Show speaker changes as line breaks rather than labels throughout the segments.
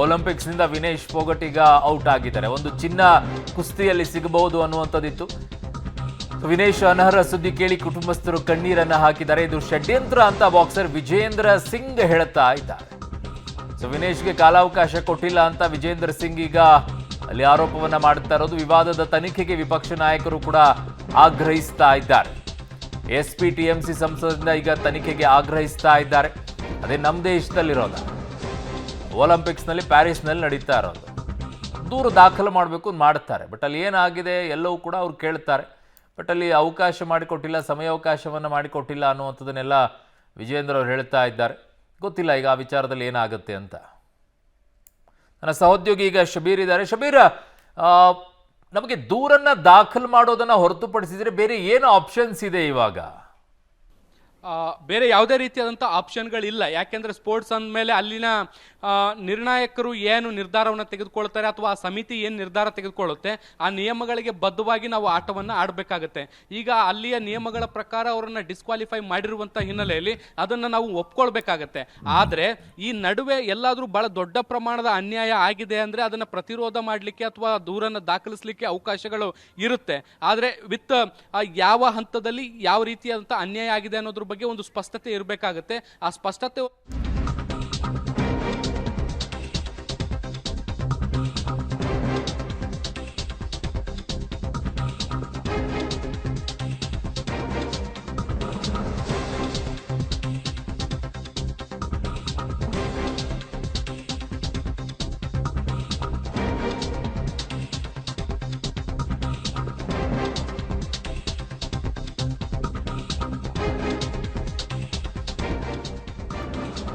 ಒಲಿಂಪಿಕ್ಸ್ನಿಂದ ವಿನೇಶ್ ಫೋಗಟ್ ಈಗ ಔಟ್ ಆಗಿದ್ದಾರೆ. ಒಂದು ಚಿನ್ನ ಕುಸ್ತಿಯಲ್ಲಿ ಸಿಗಬಹುದು ಅನ್ನುವಂಥದ್ದಿತ್ತು. ವಿನೇಶ್ ಅನರ್ಹ ಸುದ್ದಿ ಕೇಳಿ ಕುಟುಂಬಸ್ಥರು ಕಣ್ಣೀರನ್ನ ಹಾಕಿದ್ದಾರೆ. ಇದು ಷಡ್ಯಂತ್ರ ಅಂತ ಬಾಕ್ಸರ್ ವಿಜೇಂದ್ರ ಸಿಂಗ್ ಹೇಳ್ತಾ ಇದ್ದಾರೆ. ವಿನೇಶ್ಗೆ ಕಾಲಾವಕಾಶ ಕೊಟ್ಟಿಲ್ಲ ಅಂತ ವಿಜೇಂದ್ರ ಸಿಂಗ್ ಈಗ ಅಲ್ಲಿ ಆರೋಪವನ್ನ ಮಾಡುತ್ತಾ ಇರೋದು. ವಿವಾದದ ತನಿಖೆಗೆ ವಿಪಕ್ಷ ನಾಯಕರು ಕೂಡ ಆಗ್ರಹಿಸ್ತಾ ಇದ್ದಾರೆ. ಎಸ್ಪಿ ಟಿಎಂಸಿ ಸಂಸದರಿಂದ ಈಗ ತನಿಖೆಗೆ ಆಗ್ರಹಿಸ್ತಾ ಇದ್ದಾರೆ. ಅದೇ ನಮ್ಮ ದೇಶದಲ್ಲಿರೋದ ಒಲಿಂಪಿಕ್ಸ್ನಲ್ಲಿ ಪ್ಯಾರಿಸ್ನಲ್ಲಿ ನಡೀತಾ ಇರೋದು. ದೂರು ದಾಖಲು ಮಾಡಬೇಕು ಮಾಡ್ತಾರೆ, ಬಟ್ ಅಲ್ಲಿ ಏನಾಗಿದೆ ಎಲ್ಲವೂ ಕೂಡ ಅವ್ರು ಕೇಳ್ತಾರೆ. ಬಟ್ ಅಲ್ಲಿ ಅವಕಾಶ ಮಾಡಿಕೊಟ್ಟಿಲ್ಲ, ಸಮಯಾವಕಾಶವನ್ನು ಮಾಡಿಕೊಟ್ಟಿಲ್ಲ ಅನ್ನುವಂಥದ್ದನ್ನೆಲ್ಲ ವಿಜೇಂದ್ರ ಅವರು ಹೇಳ್ತಾ ಇದ್ದಾರೆ. ಗೊತ್ತಿಲ್ಲ ಈಗ ಆ ವಿಚಾರದಲ್ಲಿ ಏನಾಗುತ್ತೆ ಅಂತ. ನನ್ನ ಸಹೋದ್ಯೋಗಿ ಈಗ ಶಬೀರ್ ಇದ್ದಾರೆ. ಶಬೀರ್, ನಮಗೆ ದೂರನ್ನ ದಾಖಲು ಮಾಡೋದನ್ನ ಹೊರತುಪಡಿಸಿದ್ರೆ ಬೇರೆ ಏನು ಆಪ್ಷನ್ಸ್ ಇದೆ ಇವಾಗ?
ಬೇರೆ ಯಾವುದೇ ರೀತಿಯಾದಂಥ ಆಪ್ಷನ್ಗಳಿಲ್ಲ. ಯಾಕೆಂದರೆ ಸ್ಪೋರ್ಟ್ಸ್ ಅಂದಮೇಲೆ ಅಲ್ಲಿನ ನಿರ್ಣಾಯಕರು ಏನು ನಿರ್ಧಾರವನ್ನು ತೆಗೆದುಕೊಳ್ತಾರೆ ಅಥವಾ ಆ ಸಮಿತಿ ಏನು ನಿರ್ಧಾರ ತೆಗೆದುಕೊಳ್ಳುತ್ತೆ ಆ ನಿಯಮಗಳಿಗೆ ಬದ್ಧವಾಗಿ ನಾವು ಆಟವನ್ನು ಆಡಬೇಕಾಗತ್ತೆ. ಈಗ ಅಲ್ಲಿಯ ನಿಯಮಗಳ ಪ್ರಕಾರ ಅವರನ್ನು ಡಿಸ್ಕ್ವಾಲಿಫೈ ಮಾಡಿರುವಂಥ ಹಿನ್ನೆಲೆಯಲ್ಲಿ ಅದನ್ನು ನಾವು ಒಪ್ಕೊಳ್ಬೇಕಾಗತ್ತೆ. ಆದರೆ ಈ ನಡುವೆ ಎಲ್ಲಾದರೂ ಭಾಳ ದೊಡ್ಡ ಪ್ರಮಾಣದ ಅನ್ಯಾಯ ಆಗಿದೆ ಅಂದರೆ ಅದನ್ನು ಪ್ರತಿರೋಧ ಮಾಡಲಿಕ್ಕೆ ಅಥವಾ ದೂರನ್ನು ದಾಖಲಿಸಲಿಕ್ಕೆ ಅವಕಾಶಗಳು ಇರುತ್ತೆ. ಆದರೆ ವಿತ್ ಯಾವ ಹಂತದಲ್ಲಿ ಯಾವ ರೀತಿಯಾದಂಥ ಅನ್ಯಾಯ ಆಗಿದೆ ಅನ್ನೋದ್ರ ಬಗ್ಗೆ ಒಂದು ಸ್ಪಷ್ಟತೆ ಇರಬೇಕಾಗುತ್ತೆ. ಆ ಸ್ಪಷ್ಟತೆ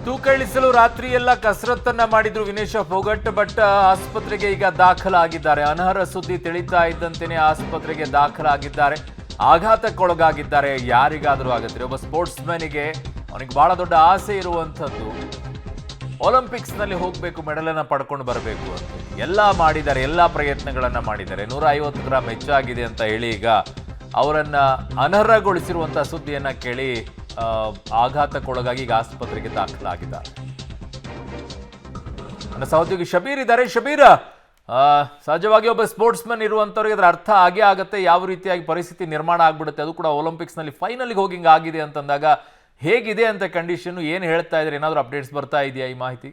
ತೂಕ ಇಳಿಸಲು ರಾತ್ರಿ ಎಲ್ಲ ಕಸರತ್ತನ್ನ ಮಾಡಿದ್ರು ವಿನೇಶ್ ಫೋಗಟ್. ಬಟ್ ಆಸ್ಪತ್ರೆಗೆ ಈಗ ದಾಖಲಾಗಿದ್ದಾರೆ. ಅನರ್ಹ ಸುದ್ದಿ ತಿಳಿತಾ ಇದ್ದಂತೆಯೇ ಆಸ್ಪತ್ರೆಗೆ ದಾಖಲಾಗಿದ್ದಾರೆ. ಆಘಾತಕ್ಕೊಳಗಾಗಿದ್ದಾರೆ. ಯಾರಿಗಾದರೂ ಆಗುತ್ತೆ. ಒಬ್ಬ ಸ್ಪೋರ್ಟ್ಸ್ ಮ್ಯಾನಿಗೆ ಅವನಿಗೆ ಬಹಳ ದೊಡ್ಡ ಆಸೆ ಇರುವಂಥದ್ದು ಒಲಿಂಪಿಕ್ಸ್ ನಲ್ಲಿ ಹೋಗಬೇಕು, ಮೆಡಲನ್ನು ಪಡ್ಕೊಂಡು ಬರಬೇಕು ಅಂತ ಎಲ್ಲ ಮಾಡಿದ್ದಾರೆ, ಎಲ್ಲ ಪ್ರಯತ್ನಗಳನ್ನ ಮಾಡಿದ್ದಾರೆ. 150 ಗ್ರಾಮ್ ಹೆಚ್ಚಾಗಿದೆ ಅಂತ ಹೇಳಿ ಈಗ ಅವರನ್ನ ಅನರ್ಹಗೊಳಿಸಿರುವಂಥ ಸುದ್ದಿಯನ್ನ ಕೇಳಿ ಆಘಾತಕ್ಕೊಳಗಾಗಿ ಈಗ ಆಸ್ಪತ್ರೆಗೆ ದಾಖಲಾಗಿದ್ದಾರೆ. ನನ್ನ ಸಹೋದ್ಯೋಗಿ ಶಬೀರ್ ಇದ್ದಾರೆ. ಶಬೀರ್, ಸಹಜವಾಗಿ ಒಬ್ಬ ಸ್ಪೋರ್ಟ್ಸ್ ಮ್ಯಾನ್ ಇರುವಂತವ್ರಿಗೆ ಅದರ ಅರ್ಥ ಆಗೇ ಆಗುತ್ತೆ ಯಾವ ರೀತಿಯಾಗಿ ಪರಿಸ್ಥಿತಿ ನಿರ್ಮಾಣ ಆಗ್ಬಿಡುತ್ತೆ. ಅದು ಕೂಡ ಒಲಿಂಪಿಕ್ಸ್ ನಲ್ಲಿ ಫೈನಲ್ಗೆ ಹೋಗಿ ಹಿಂಗೆ ಆಗಿದೆ ಅಂತಂದಾಗ ಹೇಗಿದೆ ಅಂತ ಕಂಡೀಷನ್ ಏನು ಹೇಳ್ತಾ ಇದ್ರೆ, ಏನಾದರೂ ಅಪ್ಡೇಟ್ಸ್ ಬರ್ತಾ ಇದೆಯಾ ಈ ಮಾಹಿತಿ?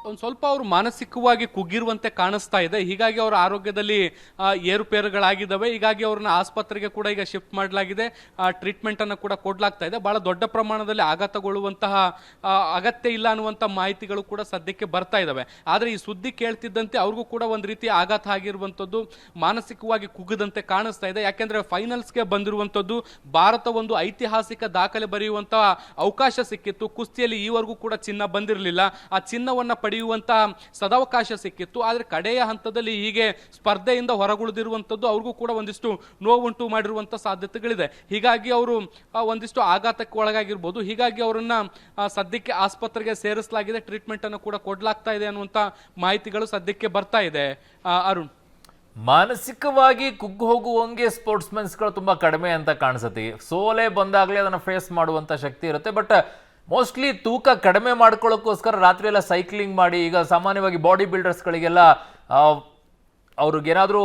ಒಂದು ಸ್ವಲ್ಪ ಅವರು ಮಾನಸಿಕವಾಗಿ ಕುಗ್ಗಿರುವಂತೆ ಕಾಣಿಸ್ತಾ ಇದೆ. ಹೀಗಾಗಿ ಅವರ ಆರೋಗ್ಯದಲ್ಲಿ ಏರುಪೇರುಗಳಾಗಿದ್ದಾವೆ. ಹೀಗಾಗಿ ಅವ್ರನ್ನ ಆಸ್ಪತ್ರೆಗೆ ಕೂಡ ಈಗ ಶಿಫ್ಟ್ ಮಾಡಲಾಗಿದೆ. ಟ್ರೀಟ್ಮೆಂಟನ್ನು ಕೂಡ ಕೊಡಲಾಗ್ತಾ ಇದೆ. ಬಹಳ ದೊಡ್ಡ ಪ್ರಮಾಣದಲ್ಲಿ ಆಘಾತಗೊಳ್ಳುವಂತಹ ಅಗತ್ಯ ಇಲ್ಲ ಅನ್ನುವಂಥ ಮಾಹಿತಿಗಳು ಕೂಡ ಸದ್ಯಕ್ಕೆ ಬರ್ತಾ ಇದ್ದಾವೆ. ಆದರೆ ಈ ಸುದ್ದಿ ಕೇಳ್ತಿದ್ದಂತೆ ಅವ್ರಿಗೂ ಕೂಡ ಒಂದು ರೀತಿ ಆಘಾತ ಆಗಿರುವಂಥದ್ದು, ಮಾನಸಿಕವಾಗಿ ಕುಗ್ಗದಂತೆ ಕಾಣಿಸ್ತಾ ಇದೆ. ಯಾಕೆಂದರೆ ಫೈನಲ್ಸ್ಗೆ ಬಂದಿರುವಂಥದ್ದು ಭಾರತ ಒಂದು ಐತಿಹಾಸಿಕ ದಾಖಲೆ ಬರೆಯುವಂತಹ ಅವಕಾಶ ಸಿಕ್ಕಿತ್ತು. ಕುಸ್ತಿಯಲ್ಲಿ ಈವರೆಗೂ ಕೂಡ ಚಿನ್ನ ಬಂದಿರಲಿಲ್ಲ. ಆ ಚಿನ್ನವನ್ನು ಪಡೆಯುವಂತಹ ಸದಾವಕಾಶ ಸಿಕ್ಕಿತ್ತು. ಆದರೆ ಕಡೆಯ ಹಂತದಲ್ಲಿ ಹೀಗೆ ಸ್ಪರ್ಧೆಯಿಂದ ಹೊರಗುಳಿದಿರುವಂಥದ್ದು ಅವ್ರಿಗೂ ಕೂಡ ಒಂದಿಷ್ಟು ನೋವುಂಟು ಮಾಡಿರುವಂಥ ಸಾಧ್ಯತೆಗಳಿದೆ. ಹೀಗಾಗಿ ಅವರು ಒಂದಿಷ್ಟು ಆಘಾತಕ್ಕೆ ಒಳಗಾಗಿರ್ಬೋದು. ಹೀಗಾಗಿ ಅವರನ್ನ ಸದ್ಯಕ್ಕೆ ಆಸ್ಪತ್ರೆಗೆ ಸೇರಿಸಲಾಗಿದೆ. ಟ್ರೀಟ್ಮೆಂಟ್ ಅನ್ನು ಕೂಡ ಕೊಡಲಾಗ್ತಾ ಇದೆ ಅನ್ನುವಂಥ ಮಾಹಿತಿಗಳು ಸದ್ಯಕ್ಕೆ ಬರ್ತಾ ಇದೆ. ಅರುಣ್,
ಮಾನಸಿಕವಾಗಿ ಕುಗ್ಗು ಹೋಗುವಂಗೆ ಸ್ಪೋರ್ಟ್ಸ್ ಮೆನ್ಸ್ಗಳು ತುಂಬಾ ಕಡಿಮೆ ಅಂತ ಕಾಣಿಸುತ್ತೆ. ಸೋಲೆ ಬಂದಾಗಲೇ ಅದನ್ನು ಫೇಸ್ ಮಾಡುವಂಥ ಶಕ್ತಿ ಇರುತ್ತೆ. ಬಟ್ ಮೋಸ್ಟ್ಲಿ ತೂಕ ಕಡಿಮೆ ಮಾಡ್ಕೊಳ್ಳೋಕ್ಕೋಸ್ಕರ ರಾತ್ರಿ ಎಲ್ಲ ಸೈಕ್ಲಿಂಗ್ ಮಾಡಿ, ಈಗ ಸಾಮಾನ್ಯವಾಗಿ ಬಾಡಿ ಬಿಲ್ಡರ್ಸ್ಗಳಿಗೆಲ್ಲ ಅವ್ರಿಗೇನಾದರೂ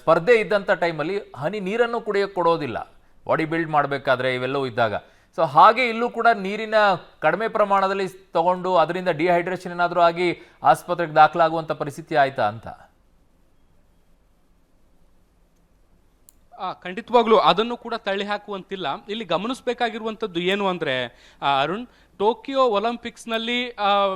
ಸ್ಪರ್ಧೆ ಇದ್ದಂಥ ಟೈಮಲ್ಲಿ ಹನಿ ನೀರನ್ನು ಕುಡಿಯೋಕ್ಕೆ ಕೊಡೋದಿಲ್ಲ ಬಾಡಿ ಬಿಲ್ಡ್ ಮಾಡಬೇಕಾದ್ರೆ, ಇವೆಲ್ಲವೂ ಇದ್ದಾಗ. ಸೊ ಹಾಗೆ ಇಲ್ಲೂ ಕೂಡ ನೀರಿನ ಕಡಿಮೆ ಪ್ರಮಾಣದಲ್ಲಿ ತಗೊಂಡು ಅದರಿಂದ ಡಿಹೈಡ್ರೇಷನ್ ಏನಾದರೂ ಆಗಿ ಆಸ್ಪತ್ರೆಗೆ ದಾಖಲಾಗುವಂಥ ಪರಿಸ್ಥಿತಿ ಆಯ್ತಾ ಅಂತ?
ಖಂಡಿತವಾಗ್ಲೂ ಅದನ್ನು ಕೂಡ ತಳ್ಳಿ ಹಾಕುವಂತಿಲ್ಲ. ಇಲ್ಲಿ ಗಮನಿಸಬೇಕಾಗಿರುವಂಥದ್ದು ಏನು ಅಂದರೆ ಅರುಣ್, ಟೋಕಿಯೋ ಒಲಿಂಪಿಕ್ಸ್ನಲ್ಲಿ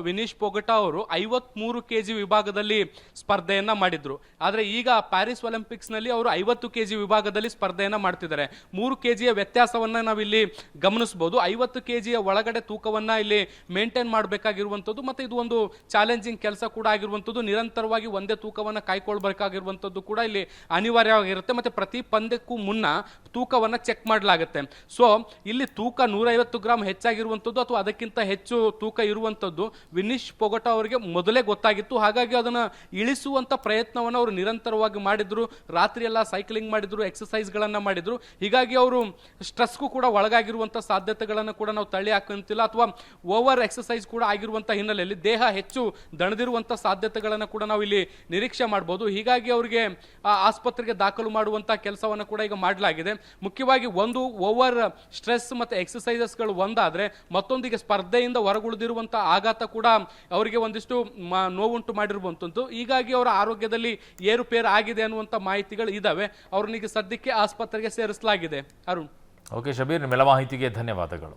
ವಿನೇಶ್ ಫೋಗಟ್ ಅವರು 53 kg ವಿಭಾಗದಲ್ಲಿ ಸ್ಪರ್ಧೆಯನ್ನು ಮಾಡಿದ್ರು. ಆದರೆ ಈಗ ಪ್ಯಾರಿಸ್ ಒಲಿಂಪಿಕ್ಸ್ನಲ್ಲಿ ಅವರು 50 kg ವಿಭಾಗದಲ್ಲಿ ಸ್ಪರ್ಧೆಯನ್ನು ಮಾಡ್ತಿದ್ದಾರೆ. 3 kg ವ್ಯತ್ಯಾಸವನ್ನು ನಾವಿಲ್ಲಿ ಗಮನಿಸಬಹುದು. 50 kg ಒಳಗಡೆ ತೂಕವನ್ನು ಇಲ್ಲಿ ಮೇಂಟೈನ್ ಮಾಡಬೇಕಾಗಿರುವಂಥದ್ದು ಮತ್ತು ಇದು ಒಂದು ಚಾಲೆಂಜಿಂಗ್ ಕೆಲಸ ಕೂಡ ಆಗಿರುವಂಥದ್ದು. ನಿರಂತರವಾಗಿ ಒಂದೇ ತೂಕವನ್ನು ಕಾಯ್ಕೊಳ್ಬೇಕಾಗಿರುವಂಥದ್ದು ಕೂಡ ಇಲ್ಲಿ ಅನಿವಾರ್ಯವಾಗಿರುತ್ತೆ. ಮತ್ತು ಪ್ರತಿ ಪಂದ್ಯಕ್ಕೂ ಮುನ್ನ ತೂಕವನ್ನು ಚೆಕ್ ಮಾಡಲಾಗುತ್ತೆ. ಸೊ ಇಲ್ಲಿ ತೂಕ 150 ಗ್ರಾಮ್ ಹೆಚ್ಚಾಗಿರುವಂಥದ್ದು ಅಥವಾ ಅದಕ್ಕೆ ಅದಕ್ಕಿಂತ ಹೆಚ್ಚು ತೂಕ ಇರುವಂಥದ್ದು ವಿನೀಶ್ ಪೊಗಟ ಅವರಿಗೆ ಮೊದಲೇ ಗೊತ್ತಾಗಿತ್ತು. ಹಾಗಾಗಿ ಅದನ್ನು ಇಳಿಸುವಂಥ ಪ್ರಯತ್ನವನ್ನು ಅವರು ನಿರಂತರವಾಗಿ ಮಾಡಿದ್ರು. ರಾತ್ರಿ ಎಲ್ಲ ಸೈಕ್ಲಿಂಗ್ ಮಾಡಿದ್ರು, ಎಕ್ಸಸೈಸ್ಗಳನ್ನು ಮಾಡಿದ್ರು. ಹೀಗಾಗಿ ಅವರು ಸ್ಟ್ರೆಸ್ಗೂ ಕೂಡ ಒಳಗಾಗಿರುವಂಥ ಸಾಧ್ಯತೆಗಳನ್ನು ಕೂಡ ನಾವು ತಳ್ಳಿ ಹಾಕಂತಿಲ್ಲ. ಅಥವಾ ಓವರ್ ಎಕ್ಸಸೈಸ್ ಕೂಡ ಆಗಿರುವಂಥ ಹಿನ್ನೆಲೆಯಲ್ಲಿ ದೇಹ ಹೆಚ್ಚು ದಣದಿರುವಂಥ ಸಾಧ್ಯತೆಗಳನ್ನು ಕೂಡ ನಾವು ಇಲ್ಲಿ ನಿರೀಕ್ಷೆ ಮಾಡ್ಬೋದು. ಹೀಗಾಗಿ ಅವರಿಗೆ ಆಸ್ಪತ್ರೆಗೆ ದಾಖಲು ಮಾಡುವಂಥ ಕೆಲಸವನ್ನು ಕೂಡ ಈಗ ಮಾಡಲಾಗಿದೆ. ಮುಖ್ಯವಾಗಿ ಒಂದು ಓವರ್ ಸ್ಟ್ರೆಸ್ ಮತ್ತು ಎಕ್ಸಸೈಸಸ್ಗಳು ಒಂದಾದರೆ ಮತ್ತೊಂದಿಗೆ ಸ್ಪರ್ಧೆಯಿಂದ ಹೊರಗುಳಿದಿರುವಂಥ ಆಘಾತ ಕೂಡ ಅವರಿಗೆ ಒಂದಿಷ್ಟು ನೋವುಂಟು ಮಾಡಿರುವಂಥದ್ದು. ಹೀಗಾಗಿ ಅವರ ಆರೋಗ್ಯದಲ್ಲಿ ಏರುಪೇರು ಆಗಿದೆ ಅನ್ನುವಂಥ ಮಾಹಿತಿಗಳು ಇದ್ದಾವೆ. ಅವ್ರನ್ನೀಗ ಸದ್ಯಕ್ಕೆ ಆಸ್ಪತ್ರೆಗೆ ಸೇರಿಸಲಾಗಿದೆ. ಅರುಣ್.
ಓಕೆ ಶಬೀರ್, ನಿಮ್ಮೆಲ್ಲ ಮಾಹಿತಿಗೆ ಧನ್ಯವಾದಗಳು.